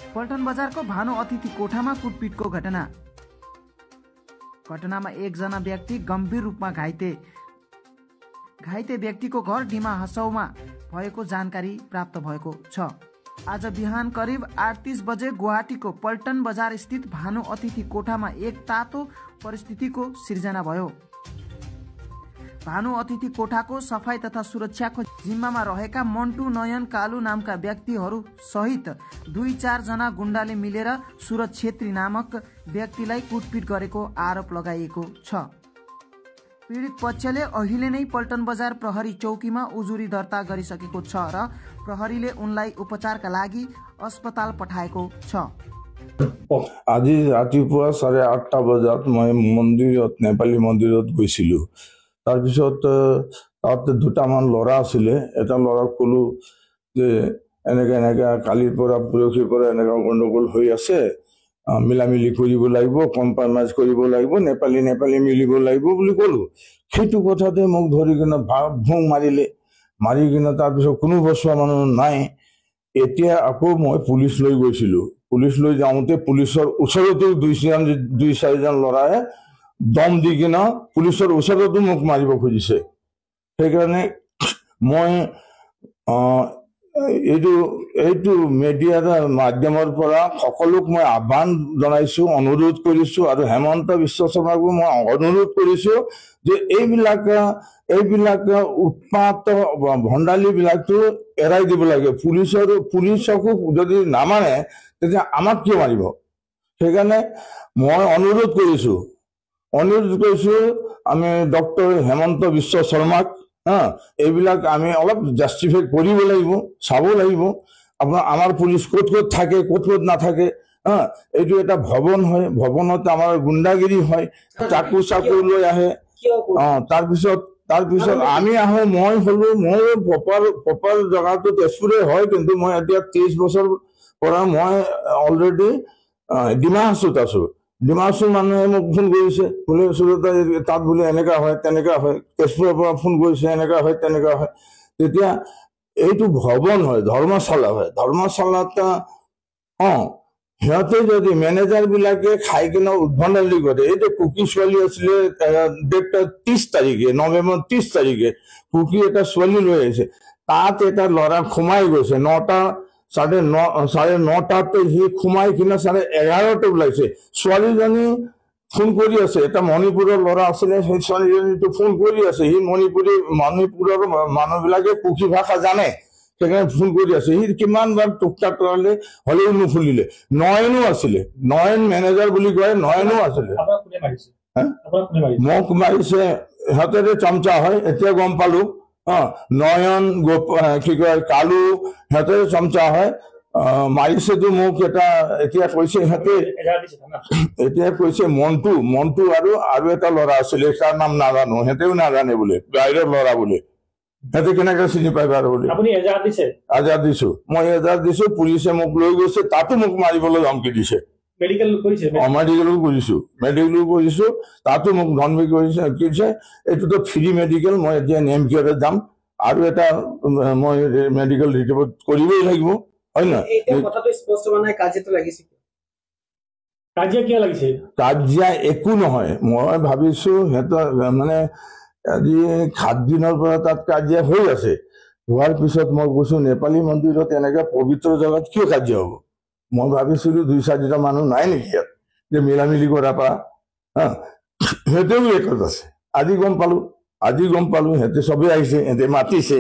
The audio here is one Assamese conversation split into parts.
पल्टन बजारको भानु अतिथि कोठामा कुटपिटको घटनामा एकजना व्यक्ति गम्भीर रूपमा घाइते व्यक्तिको घर डिमा हसौमा भएको जानकारी प्राप्त भएको छ। आज बिहान करिब 8:30 बजे गुवाहाटीको पल्टन बजार स्थित भानु अतिथि कोठामा एक तातो परिस्थितिको सिर्जना भयो। भानु अतिथि कोठाको सफाई तथा सुरक्षाको जिम्मामा रहेका मन्टु नयन कालु नामका व्यक्तिहरू सहित 2-4 जना गुण्डाले मिलेर सुरज छेत्री नामक व्यक्तिलाई कुटपिट गरेको आरोप लगाइएको छ। पीडित पक्षले अहिले नै पल्टन बजार प्रहरी चौकीमा उजुरी दर्ता गरिसकेको छ र प्रहरीले उनलाई उपचारका लागि अस्पताल पठाएको छ। আজি ৰাতিপুৱা 8:30 বজাত মই মন্দিৰত নেপালী মন্দিৰত গৈছিলো। তাৰপিছত তাতে দুটামান ল'ৰা আছিলে। এটা ল'ৰাক ক'লো যে এনেকে কালিৰ পৰা পৰহিৰ পৰা এনেকা গণ্ডগোল হৈ আছে, মিলামিলি কৰিব লাগিব, কম্প্ৰমাইজ কৰিব লাগিব, নেপালী মিলিব লাগিব বুলি ক'লো। সেইটো কথাতে মোক ধৰি কিনে ভোং মাৰিলে। মাৰি কিনে তাৰপিছত কোনো বচোৱা মানুহ নাই। এতিয়া আকৌ মই পুলিচ লৈ গৈছিলো। পুলিচ লৈ যাওঁতে পুলিচৰ ওচৰতো 2-4জন ল'ৰাই দম দি কিনে পুলিচৰ ওচৰতো মোক মাৰিব খুজিছে। সেইকাৰণে মই এইটো মিডিয়াৰ মাধ্যমৰ পৰা সকলোক মই আহ্বান জনাইছো, অনুৰোধ কৰিছো আৰু হেমন্ত বিশ্ব শৰ্মাকো মই অনুৰোধ কৰিছো যে এইবিলাক উৎপাত ভণ্ডালী বিলাকটো এৰাই দিব লাগে। পুলিচকো যদি নামানে তেতিয়া আমাক কিয় মাৰিব? সেইকাৰণে মই অনুৰোধ কৰিছো আমি ডক্টৰ হেমন্ত বিশ্ব শৰ্মাক এইবিলাক আমি অলপ জাষ্টিফাই কৰিব লাগিব, চাব লাগিব। আমাৰ পুলিচ ক'ত থাকে, ক'ত নাথাকে। এইটো এটা ভৱন হয়, ভৱনত আমাৰ গুণ্ডাগিৰি হয়, চাকু লৈ আহে। তাৰপিছত আমি আহো। মই প্ৰপাৰ জেগাটো তেজপুৰে হয়, কিন্তু মই এতিয়া 30 বছৰ পৰা মই অলৰেডি ডিমা হাছাওত আছো। ডিমা হাছাওৰ মানুহে মোক ফোন কৰিছে, বোলে সুৰতা তাত বোলে এনেকা হয় তেনেকা হয়। তেজপুৰৰ পৰা ফোন কৰিছে, এনেকা হয় তেনেকা হয়। তেতিয়া এইটো ভৱন হয়, ধৰ্মশালা হয়। ধৰ্মশালাত সিহঁতে যদি মেনেজাৰ বিলাকে খাই কিনে উদ্ভণ্ডালি কৰে। এইটো কুকি ছোৱালী আছিলে, ডেটটা 30 তাৰিখে, নৱেম্বৰ 30 তাৰিখে কুকি এটা ছোৱালী লৈ আহিছে। তাত এটা ল'ৰা সোমাই গৈছে। 9:30 সি সোমাই কিনে 11:30 ওলাইছে। ছোৱালীজনী ফোন কৰি আছে। এটা মণিপুৰৰ ল'ৰা আছিলে, সেই ছোৱালীজনীটো ফোন কৰি আছে। সি মণিপুৰৰ মানুহবিলাকে কুকি ভাষা জানে, সেইকাৰণে ফোন কৰি আছে। সি কিমানবাৰ টুকটাক কৰালে, হ'লেও নুখুলিলে। নয়নো আছিলে, নয়ন মেনেজাৰ বুলি কয়, নয়নো আছিলে। মোক মাৰিছে, সিহঁতে চমচা হয়, এতিয়া গম পালো। নয়ন কি কয় কালু, সিহঁতে চমচা হয়। মাৰিছেতো মোক। এতিয়া কৈছে মন্টু আৰু এটা ল'ৰা আছিলে, তাৰ নাম নাজানো, সিহঁতেও নাজানে বোলে, বাহিৰৰ ল'ৰা বোলে। সিহঁতে কেনেকে চিনি পাই বাৰু বুলি আজাদ দিছো। মই এজাহাৰ দিছো। পুলিচে মোক লৈ গৈছে, তাতো মোক মাৰিবলৈ ধমকি দিছে। মেডিকেলো কৰিছো, তাতো মোক ধমকি কৰিছে। এইটোতো ফ্ৰী মেডিকেল, মই এতিয়া নেমকিয়াৰত যাম আৰু এটা মই মেডিকেল ৰিপৰ্ট কৰিবই লাগিব, হয় নহয়? কাজিয়া একো নহয়। মই ভাবিছো সিহঁতৰ মানে আজি 7 দিনৰ পৰা তাত কাজিয়া হৈ আছে। হোৱাৰ পিছত মই কৈছো নেপালী মন্দিৰত এনেকে পবিত্ৰ জেগাত কিয় কাজিয়া হ'ব? মই ভাবিছিলো 2-4টা মানুহ নাই নেকি ইয়াত যে মিলামিলি কৰা পৰা। সিহঁতেও ৰেকৰ্ড আছে। আজি গম পালো সিহঁতে চবেই আহিছে, সিহঁতে মাতিছে।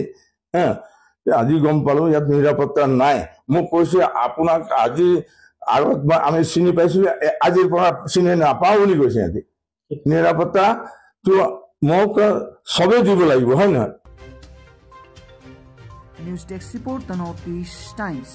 আজি গম পালো ইয়াত নিৰাপত্তা নাই। মোক কৈছে আপোনাক আজি আগত আমি চিনি পাইছিলো, আজিৰ পৰা চিনি নাপাওঁ বুলি কৈছে সিহঁতে। নিৰাপত্তাটো মোক চবেই দিব লাগিব, হয় নহয়? News desk report, the north east times.